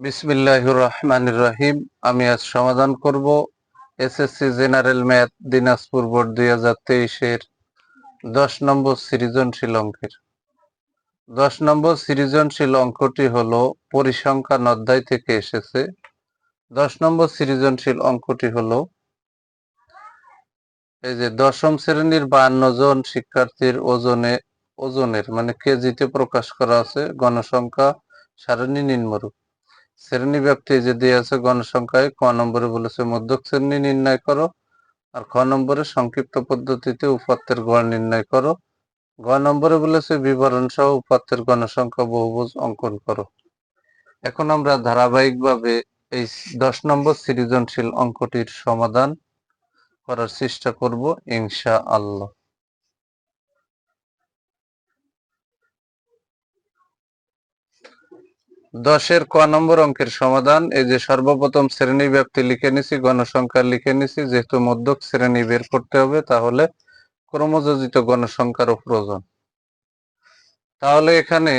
বিসমিল্লাহির রহমানির রহিম। আমি আজ সমাধান করব SSC general math Dinajpur board 2023-এর 10 নম্বর সৃজনশীল অঙ্কের 10 নম্বর সৃজনশীল অঙ্কটি হলো পরিসংখ্যান অধ্যায় থেকে এসেছে। 10 নম্বর সৃজনশীল অঙ্কটি হলো এই যে দশম শ্রেণীর 52 জন শিক্ষার্থীর ওজনের মানে কেজিতে প্রকাশ করা আছে গণসংখ্যা সারণী নিম্নরূপ। শ্রেণী ব্যাপ্তি যে দেওয়া আছে গণসংখ্যায় ক নম্বরে বলেছে মধ্যক শ্রেণী নির্ণয় করো, আর খ নম্বরে সংক্ষিপ্ত পদ্ধতিতে উপাত্তের গড় নির্ণয় করো, গ নম্বরে বলেছে বিবরণ সহ উপাত্তের গণসংখ্যা বহুভুজ অঙ্কন করো। এখন আমরা ধারাবাহিকভাবে এই 10 নম্বর সৃজনশীল অঙ্কটির সমাধান করার চেষ্টা করব ইনশাআল্লাহ। দশের ক নম্বর অঙ্কের সমাধান। এই যে সর্বপ্রথম শ্রেণী ব্যাপ্তি লিখে নিছি, গণসংখ্যা লিখে নিছি। যেহেতু মধ্যক শ্রেণী বের করতে হবে তাহলে ক্রমযোজিত গণসংখ্যারও প্রয়োজন। তাহলে এখানে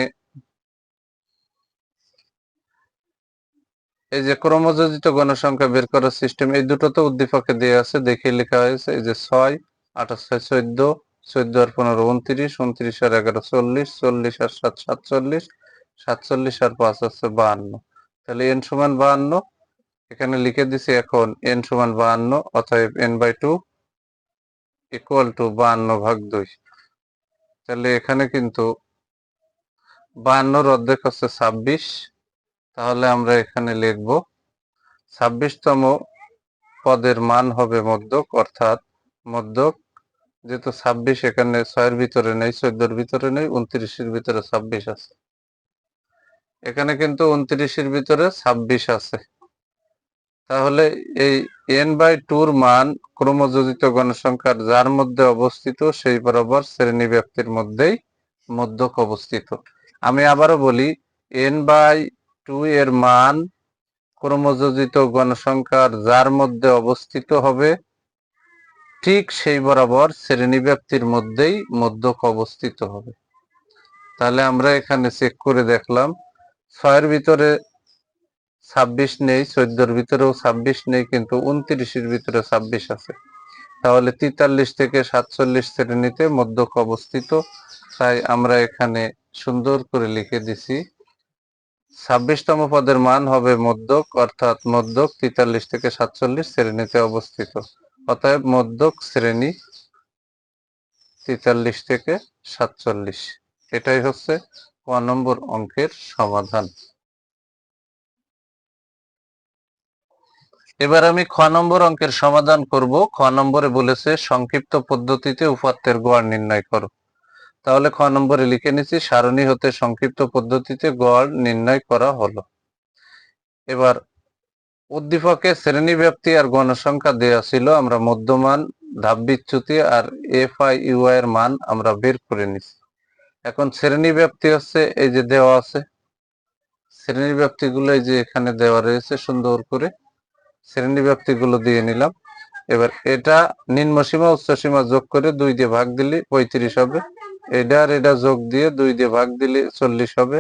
এই যে ক্রমযোজিত গণসংখ্যা বের করার সিস্টেম, এই দুটো তো উদ্দীপকে দেওয়া আছে, দেখে লেখা হয়েছে। এই যে 6, 8 আর 6 14, 14 আর 15 29, 29 আর 11 40, 40 আর 7 47, 47 আর 5 হচ্ছে 52। তাহলে n সমান 52 এখানে লিখে দিছি। এখন n সমান 52, অতএব n/2 ইকুয়াল টু 52/2। তাহলে এখানে কিন্তু 52 অর্ধেক হচ্ছে 26। তাহলে আমরা এখানে লিখব 26তম পদের মান হবে মধ্যক, অর্থাৎ মধ্যক যেহেতু 26 এখানে 6-এর ভিতরে নেই, 14-এর ভিতরে নেই, 29-এর ভিতরে 26 আছে। এখানে কিন্তু 29-এর ভিতরে 26 আছে। তাহলে এই n/2 মান ক্রমযোজিত গণসংখ্যার যার মধ্যে অবস্থিত সেই বরাবর শ্রেণী ব্যাপ্তির মধ্যেই মধ্যক অবস্থিত। আমি আবারও বলি, n/2 এর মান ক্রমযোজিত গণসংখ্যার যার মধ্যে অবস্থিত হবে ঠিক সেই বরাবর শ্রেণী ব্যাপ্তির মধ্যেই মধ্যক অবস্থিত হবে। তাহলে আমরা এখানে চেক করে দেখলাম 6-এর ভিতরে 26 নেই, 14-এর ভিতরেও 26 নেই, কিন্তু 29-এর ভিতরে 26 আছে। তাহলে 43 থেকে 47 শ্রেণীতে মধ্যক অবস্থিত। তাই আমরা এখানে সুন্দর করে লিখে দিছি 26তম পদের মান হবে মধ্যক, অর্থাৎ মধ্যক 43 থেকে 47 শ্রেণীতে অবস্থিত। অতএব মধ্যক শ্রেণী 43 থেকে 47। এটাই হচ্ছে ক নম্বর অঙ্কের সমাধান। এবার আমি খ নম্বর অঙ্কের সমাধান করব। খ নম্বরে বলেছে সংক্ষিপ্ত পদ্ধতিতে উপাত্তের গড় নির্ণয় করো। তাহলে খ নম্বরে লিখে নিচ্ছি সারণী হতে সংক্ষিপ্ত পদ্ধতিতে গড় নির্ণয় করা হলো। এবার উদ্দীপকে শ্রেণী ব্যাপ্তি আর গণসংখ্যা দেওয়া ছিল, আমরা মধ্যমান, ধাপ বিচ্যুতি আর FI/UI এর মান আমরা বের করে নিছি। এখন শ্রেণী ব্যাপ্তি হচ্ছে এই যে দেওয়া আছে, শ্রেণী ব্যাপ্তি গুলো এই যে এখানে দেওয়া রয়েছে, সুন্দর করে শ্রেণী ব্যাপ্তি গুলো দিয়ে নিলাম। এবার এটা নিম্ন সীমা উচ্চ সীমা যোগ করে 2 দিয়ে ভাগ দিলে 35 হবে, এটা আর এটা যোগ দিয়ে 2 দিয়ে ভাগ দিলে 40 হবে।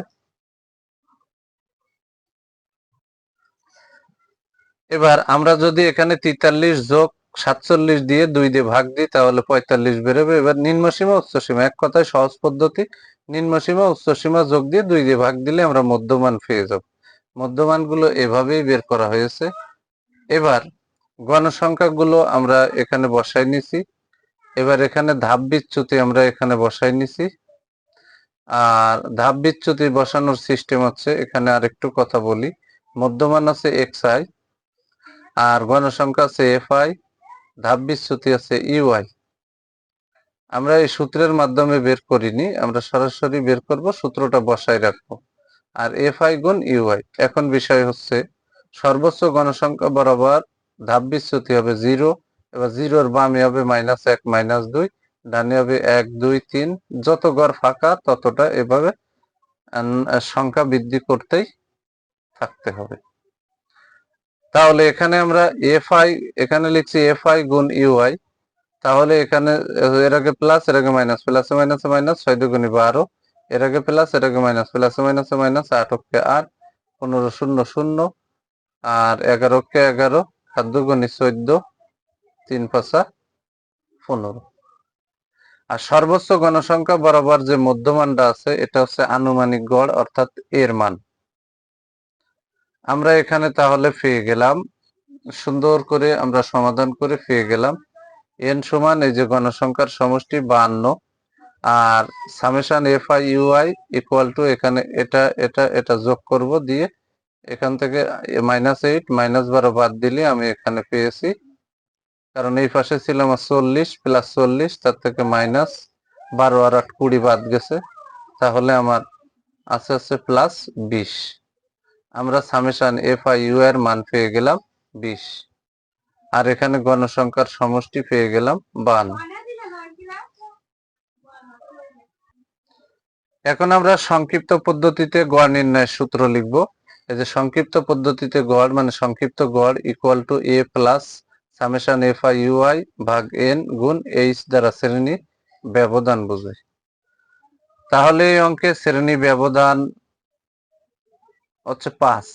এবার আমরা যদি এখানে 43 যোগ 47 দিয়ে 2 দিয়ে ভাগ দিই তাহলে 45 বেরোবে। এবার নিম্ন সীমা উচ্চ সীমা, এক কথায় সহজ পদ্ধতি, নিম্ন সীমা উচ্চ সীমা যোগ দিয়ে 2 দিয়ে ভাগ দিলে আমরা মধ্যমান পেয়ে যাব। মধ্যমান গুলো এভাবেই বের করা হয়েছে। এবার গণসংখ্যা গুলো আমরা এখানে বসাই নিছি। এবার এখানে ধাপ বিচ্যুতি আমরা এখানে বসাই নিছি। আর ধাপ বিচ্যুতি বসানোর সিস্টেম হচ্ছে, এখানে আরেকটু কথা বলি, মধ্যমান আছে xi আর গণসংখ্যা আছে FI, ধাপ বিচ্যুতি আছে UI। আমরা এই সূত্রের মাধ্যমে বের করিনি, আমরা সরাসরি বের করব, সূত্রটা বসাই রাখবো। আর FI গুণ UI। এখন বিষয় হচ্ছে সর্বোচ্চ গণসংখ্যা বরাবর ধাপ বিচ্যুতি হবে 0। এবার 0-র বামে হবে -1 -2, ডানে হবে 1 2 3, যত ঘর ফাঁকা ততটা এভাবে সংখ্যা বৃদ্ধি করতেই থাকতে হবে। তাহলে এখানে আমরা এখানে লিখছি FI গুণ UI। তাহলে এখানে এর আগে প্লাস এর আগে মাইনাস, প্লাসে মাইনাসে মাইনাস, 6 দুগুণে 12, এর আগে প্লাস এর আগে মাইনাস, প্লাসে মাইনাসে মাইনাস, 8 কে 8, 15 শূন্য শূন্য, আর 11 কে 11, 7 দুগুণে 14, 3 পাঁচা 15। আর সর্বোচ্চ গণসংখ্যা বরাবর যে মধ্যমানটা আছে এটা হচ্ছে আনুমানিক গড়, অর্থাৎ এর মান। আমরা এখানে তাহলে পেয়ে গেলাম, সুন্দর করে আমরা সমাধান করে পেয়ে গেলাম n সমান এই যে গণসংখ্যার সমষ্টি 52, আর summation fi ui equal to এখানে এটা এটা এটা যোগ করব, দিয়ে এখান থেকে -8 -12 বাদ দিলে আমি এখানে পেয়েছি, কারণ এই পাশে ছিল আমার 40 প্লাস 40, তার থেকে -12 আর 8 20 বাদ গেছে, তাহলে আমার আছে প্লাস 20। আমরা সামেশন fi u এর মান পেয়ে গেলাম 20, আর এখানে গণসংখ্যার সমষ্টি পেয়ে গেলাম 52। এখন আমরা সংক্ষিপ্ত পদ্ধতিতে গড় নির্ণয়ের সূত্র লিখব। এই যে সংক্ষিপ্ত পদ্ধতিতে গড় মানে সংক্ষিপ্ত গড় equal to a plus summation fi ui ভাগ n গুণ h দ্বারা শ্রেণী ব্যবধান বোঝায়। তাহলে এই অঙ্কে শ্রেণী ব্যবধান হচ্ছে 5,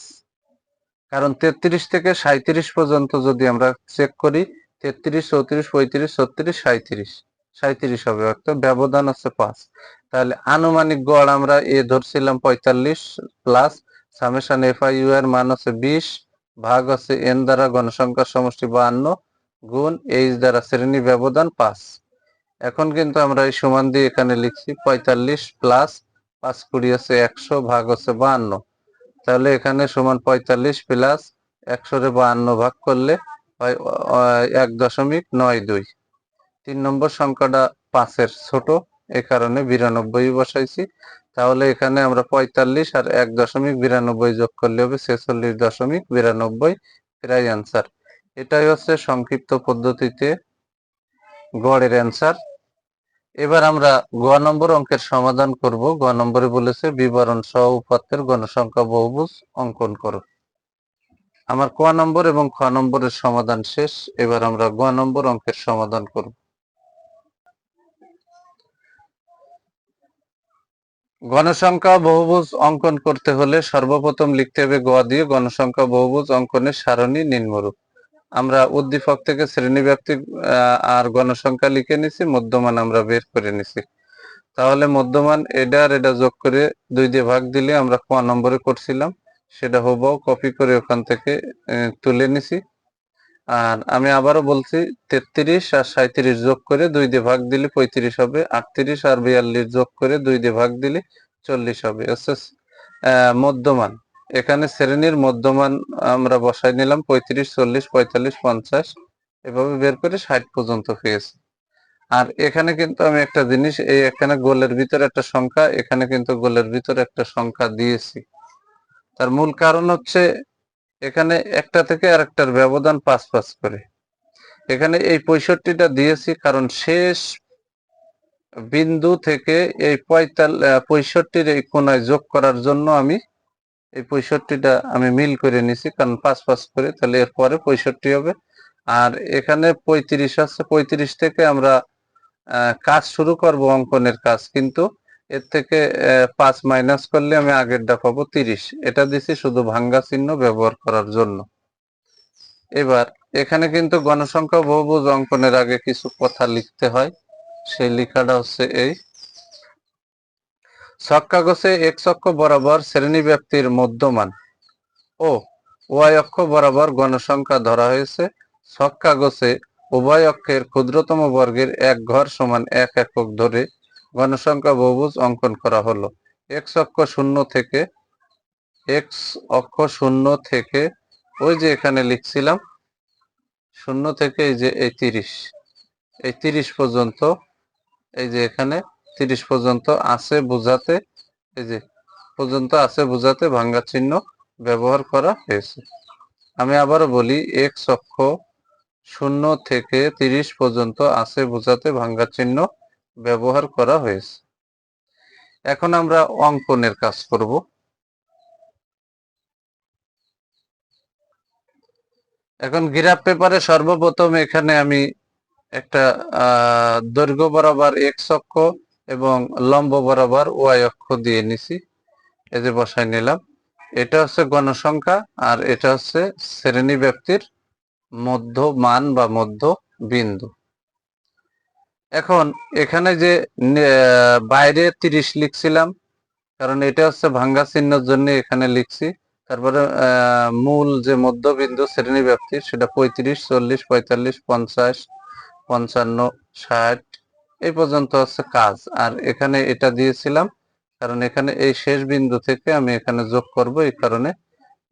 কারণ 33 থেকে 37 পর্যন্ত যদি আমরা চেক করি, 33 34 35 36 37 37 হবে, অর্থাৎ ব্যবধান হচ্ছে 5। তাহলে আনুমানিক গড় আমরা এ ধরছিলাম 45 প্লাস সামেশন fi u এর মান হচ্ছে 20 ভাগ হচ্ছে n দ্বারা গণসংখ্যার সমষ্টি 52 গুণ h দ্বারা শ্রেণী ব্যবধান 5। এখন কিন্তু আমরা এই সমান দিয়ে এখানে লিখছি 45 প্লাস 5 কুড়ি হচ্ছে 100 ভাগ হচ্ছে 52, তাহলে এখানে সমান 45 প্লাস 100 রে 52 ভাগ করলে হয় 1.92। 3 নম্বর সংখ্যাটা 5-এর ছোট, এই কারণে 92 বসাইছি। তাহলে এখানে আমরা 45 আর 1.92 যোগ করলে হবে 46.92, প্রায় অ্যান্সার। এটাই হচ্ছে সংক্ষিপ্ত পদ্ধতিতে গড়ের অ্যান্সার। এবার আমরা গ নম্বর অঙ্কের সমাধান করব। গ নম্বরে বলেছে বিবরণ সহ উপাত্তের গণসংখ্যা বহুভুজ অঙ্কন করো। আমার ক নম্বর এবং খ নম্বরের সমাধান শেষ, এবার আমরা গ নম্বর অঙ্কের সমাধান করব। গণসংখ্যা বহুভুজ অঙ্কন করতে হলে সর্বপ্রথম লিখতে হবে গ দিয়ে গণসংখ্যা বহুভুজ অঙ্কনের সারণী নিম্নরূপ। আমরা উদ্দীপক থেকে শ্রেণীব্যাপ্তি আর গণসংখ্যা লিখে নিছি, মধ্যমান আমরা বের করে নিছি। তাহলে মধ্যমান এটা আর এটা যোগ করে 2 দিয়ে ভাগ দিলে আমরা ক নম্বরে করছিলাম, সেটা হুবহু কপি করে ওখান থেকে তুলে নিছি। আর আমি আবারও বলছি 33 আর 37 যোগ করে 2 দিয়ে ভাগ দিলে 35 হবে, 38 আর 42 যোগ করে 2 দিয়ে ভাগ দিলে 40 হবে। মধ্যমান, এখানে শ্রেণীর মধ্যমান আমরা বসাই নিলাম 35 40 45 50, এভাবে বের করে 60 পর্যন্ত পেয়েছি। আর এখানে কিন্তু আমি একটা জিনিস, এই এখানে গোলের ভিতরে একটা সংখ্যা, এখানে কিন্তু গোলের ভিতরে একটা সংখ্যা দিয়েছি। তার মূল কারণ হচ্ছে এখানে একটা থেকে আরেকটার ব্যবধান 5 করে। এখানে এই 65টা দিয়েছি কারণ শেষ বিন্দু থেকে এই 65-র এই কোণায় যোগ করার জন্য আমি এই 65টা আমি মিল করে নিছি, কারণ 5 করে, তাহলে এরপরে 65 হবে। আর এখানে 35 আছে, 35 থেকে আমরা কাজ শুরু করব অঙ্কনের কাজ, কিন্তু এর থেকে 5 মাইনাস করলে আমি আগেরটা পাবো 30। এটা দিছি শুধু ভাঙ্গা চিহ্ন ব্যবহার করার জন্য। এবার এখানে কিন্তু গণসংখ্যা বহুভুজ অঙ্কনের আগে কিছু কথা লিখতে হয়, সেই লেখাটা হচ্ছে এই ছক কাগজে x অক্ষ বরাবর শ্রেণীব্যাপ্তির মধ্যমান ও y অক্ষ বরাবর গণসংখ্যা ধরা হয়েছে। ছক কাগজে উভয় অক্ষের ক্ষুদ্রতম বর্গের এক ঘর সমান 1 একক ধরে গণসংখ্যা বহুভুজ অঙ্কন করা হলো। x অক্ষ শূন্য থেকে ওই যে এখানে লিখছিলাম 0 থেকে এই যে এই 30 পর্যন্ত, এই যে এখানে 30 পর্যন্ত আছে বোঝাতে, এই যে পর্যন্ত আছে বোঝাতে ভাঙ্গা চিহ্ন ব্যবহার করা হয়েছে। আমি আবারও বলি, x অক্ষ 0 থেকে 30 পর্যন্ত আছে বোঝাতে ভাঙ্গা চিহ্ন ব্যবহার করা হয়েছে। এখন আমরা অঙ্কনের কাজ করব। এখন গ্রাফ পেপারে সর্বপ্রথম এখানে আমি একটা দৈর্ঘ্য বরাবর x অক্ষ এবং লম্ব বরাবর y অক্ষ দিয়ে নিছি, এই যে বসাই নিলাম। এটা হচ্ছে গণসংখ্যা আর এটা হচ্ছে শ্রেণী ব্যাপ্তির মধ্য মান বা মধ্য বিন্দু। এখন এখানে যে বাইরে 30 লিখছিলাম, কারণ এটা হচ্ছে ভাঙ্গা চিহ্নের জন্য এখানে লিখছি। তারপরে মূল যে মধ্যবিন্দু শ্রেণী ব্যাপ্তি সেটা 35, 40, 45, 50, 55, 60 এই পর্যন্ত হচ্ছে কাজ। আর এখানে এটা দিয়েছিলাম কারণ এখানে এই শেষ বিন্দু থেকে আমি এখানে যোগ করব, এই কারণে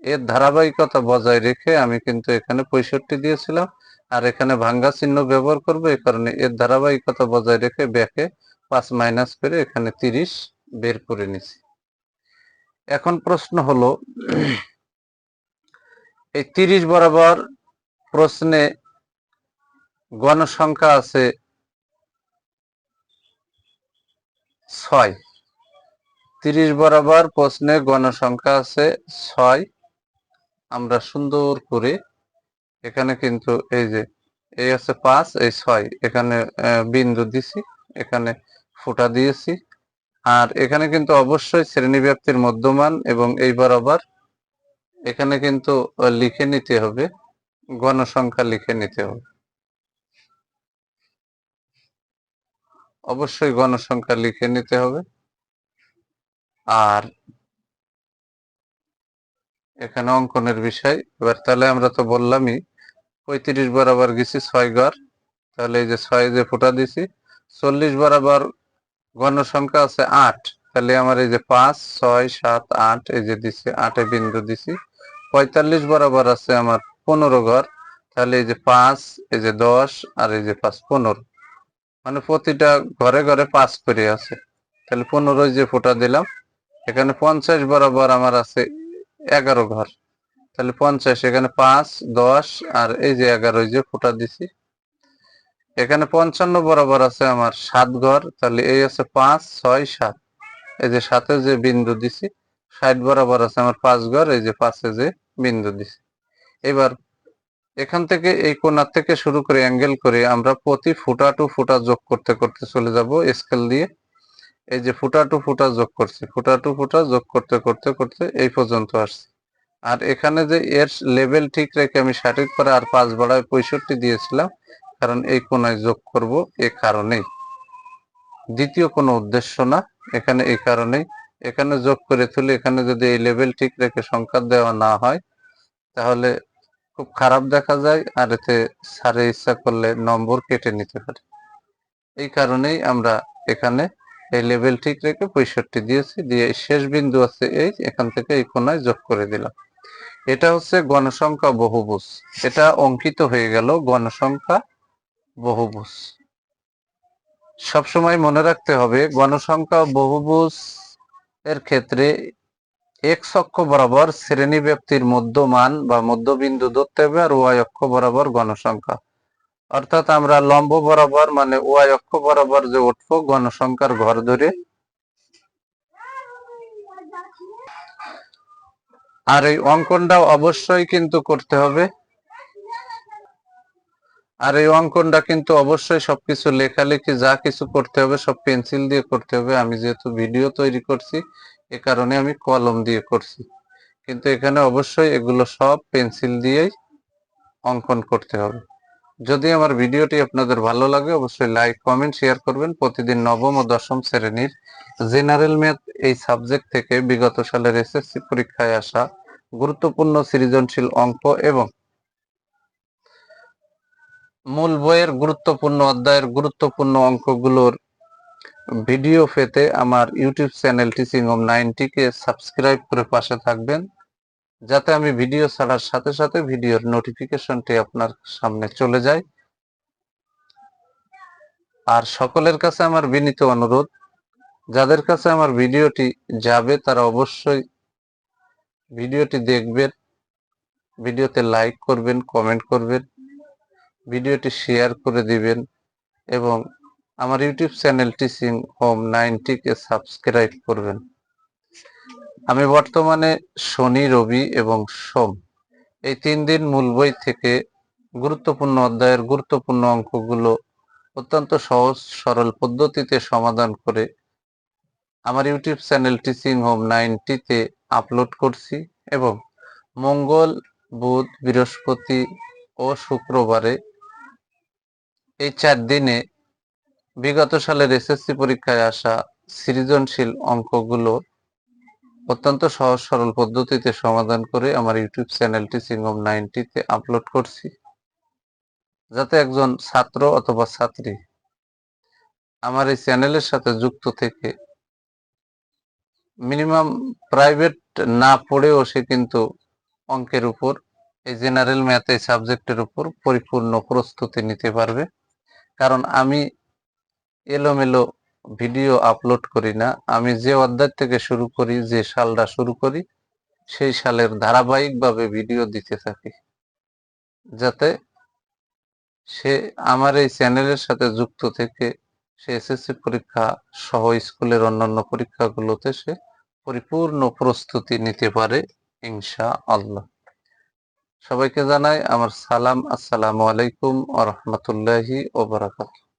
এর ধারাবাহিকতা বজায় রেখে আমি কিন্তু এখানে 65 দিয়েছিলাম। আর এখানে ভাঙ্গা চিহ্ন ব্যবহার করব, এই কারণে এর ধারাবাহিকতা বজায় রেখে ব্যাকে 5 মাইনাস করে এখানে 30 বের করে নিছি। এখন প্রশ্ন হলো এই 30 বরাবর প্রশ্নে গণসংখ্যা আছে 6। 30 বরাবর প্রশ্নে গণসংখ্যা আছে 6। আমরা সুন্দর করে এখানে কিন্তু এই যে এই আছে 5, এই 6 এখানে বিন্দু দিছি, এখানে ফুটা দিয়েছি। আর এখানে কিন্তু অবশ্যই শ্রেণীব্যাপ্তির মধ্যমান এবং এই বরাবর এখানে কিন্তু লিখে নিতে হবে, গণসংখ্যা লিখে নিতে হবে, অবশ্যই গণসংখ্যা লিখে নিতে হবে। আর এখানে অঙ্কনের বিষয় এবার তাহলে আমরা তো বললামই 35 বরাবর গেছি 6 ঘর, তাহলে এই যে 6 যে ফুটা দিছি। 40 বরাবর গণসংখ্যা আছে 8, তাহলে আমার এই যে 5, 6, 7, 8 এই যে দিছি, 8 এ বিন্দু দিছি। 45 বরাবর আছে আমার 15 ঘর, তাহলে এই যে 5, এই যে 10 আর এই যে 5, 15, মানে প্রতিটা ঘরে ঘরে 5 করে আছে, তাহলে 15 যে ফুটা দিলাম। এখানে 50 বরাবর আমার আছে 11 ঘর, তাহলে 50 এখানে 5, 10 আর এই যে 11 যে ফুটা দিছি। এখানে 55 বরাবর আছে আমার 7 ঘর, তাহলে এই আছে 5, 6, 7 এই যে 7 যে বিন্দু দিছি। 60 বরাবর আছে আমার 5 ঘর, এই যে 5 যে বিন্দু দিছি। এবার এখান থেকে এই কোণা থেকে শুরু করে অ্যাঙ্গেল করে আমরা প্রতি ফুটা টু ফুটা যোগ করতে করতে চলে যাব স্কেল দিয়ে। এই যে ফুটা টু ফুটা যোগ করছি, ফুটা টু ফুটা যোগ করতে করতে করতে এই পর্যন্ত আসছি। আর এখানে যে এর লেভেল ঠিক রেখে আমি সঠিক করে আর 5 বাড়ায় 65 দিয়েছিলাম, কারণ এই কোণায় যোগ করব এ কারণেই, দ্বিতীয় কোনো উদ্দেশ্য না। এখানে এই কারণেই এখানে যোগ করে তুলে এখানে যদি এই লেভেল ঠিক রেখে সংখ্যা দেওয়া না হয় তাহলে খুব খারাপ দেখা যায়, আর এতে স্যারে ইচ্ছা করলে নম্বর কেটে নিতে পারে। এই কারণেই আমরা এখানে এই লেভেল ঠিক রেখে 65 দিয়েছি, দিয়ে শেষ বিন্দু আছে এই, এখান থেকে এই কোণায় যোগ করে দিলাম। এটা হচ্ছে গণসংখ্যা বহুভুজ, এটা অঙ্কিত হয়ে গেল গণসংখ্যা বহুভুজ। সবসময় মনে রাখতে হবে গণসংখ্যা বহুভুজ এর ক্ষেত্রে এক্স অক্ষ বরাবর শ্রেণীব্যাপ্তির মধ্যমান বা মধ্যবিন্দু ধরতে হবে, আর ওয়াই অক্ষ বরাবর গণসংখ্যা, অর্থাৎ আমরা লম্ব বরাবর মানে ওয়াই অক্ষ বরাবর যে উঠবো গণসংখ্যার ঘর ধরে। আর এই অঙ্কনটা অবশ্যই কিন্তু করতে হবে, আর এই অঙ্কনটা কিন্তু অবশ্যই সবকিছু লেখালেখি যা কিছু করতে হবে সব পেন্সিল দিয়ে করতে হবে। আমি যেহেতু ভিডিও তৈরি করছি এ কারণে আমি কলম দিয়ে করছি, কিন্তু এখানে অবশ্যই এগুলো সব পেন্সিল দিয়েই অঙ্কন করতে হবে। যদি আমার ভিডিওটি আপনাদের ভালো লাগে অবশ্যই লাইক, কমেন্ট, শেয়ার করবেন। প্রতিদিন নবম ও দশম শ্রেণীর জেনারেল ম্যাথ এই সাবজেক্ট থেকে বিগত সালের এসএসসি পরীক্ষায় আসা গুরুত্বপূর্ণ সৃজনশীল অঙ্ক এবং মূল বইয়ের গুরুত্বপূর্ণ অধ্যায়ের গুরুত্বপূর্ণ অঙ্কগুলোর ভিডিও পেতে আমার ইউটিউব চ্যানেল টিচিং হোম 90 কে সাবস্ক্রাইব করে পাশে থাকবেন, যাতে আমি ভিডিও ছাড়ার সাথে সাথে ভিডিওর নোটিফিকেশনটি আপনার সামনে চলে যায়। আর সকলের কাছে আমার বিনীত অনুরোধ, যাদের কাছে আমার ভিডিওটি যাবে তারা অবশ্যই ভিডিওটি দেখবেন, ভিডিওতে লাইক করবেন, কমেন্ট করবেন, ভিডিওটি শেয়ার করে দিবেন এবং আমার ইউটিউব চ্যানেল টিচিং হোম 90 কে সাবস্ক্রাইব করবেন। আমি বর্তমানে শনি, রবি এবং সোম এই 3 দিন মূল বই থেকে গুরুত্বপূর্ণ অধ্যায়ের গুরুত্বপূর্ণ অঙ্কগুলো অত্যন্ত সহজ সরল পদ্ধতিতে সমাধান করে আমার ইউটিউব চ্যানেল টিচিং হোম 90 তে আপলোড করছি এবং মঙ্গল, বুধ, বৃহস্পতি ও শুক্রবারে এই 4 দিনে বিগত সালের এসএসসি পরীক্ষায় আসা সৃজনশীল অঙ্কগুলো অত্যন্ত সহজ সরল পদ্ধতিতে সমাধান করে আমার ইউটিউব চ্যানেল টিচিং হোম 90 তে আপলোড করছি, যাতে একজন ছাত্র অথবা ছাত্রী আমার এই চ্যানেলের সাথে যুক্ত থেকে মিনিমাম প্রাইভেট না পড়েও সে কিন্তু অঙ্কের উপর, এই জেনারেল ম্যাথ এই সাবজেক্টের উপর পরিপূর্ণ প্রস্তুতি নিতে পারবে। কারণ আমি এলোমেলো ভিডিও আপলোড করি না, আমি যে অধ্যায় থেকে শুরু করি, যে সালটা শুরু করি, সেই সালের ধারাবাহিকভাবে ভিডিও দিতে থাকি, যাতে সে আমার এই চ্যানেলের সাথে যুক্ত থেকে সে এসএসসি পরীক্ষা সহ স্কুলের অন্যান্য পরীক্ষাগুলোতে সে পরিপূর্ণ প্রস্তুতি নিতে পারে ইনশাআল্লাহ। সবাইকে জানাই আমার সালাম। আসসালামু আলাইকুম ওয়া রাহমাতুল্লাহি ওয়া বারাকাতুহু।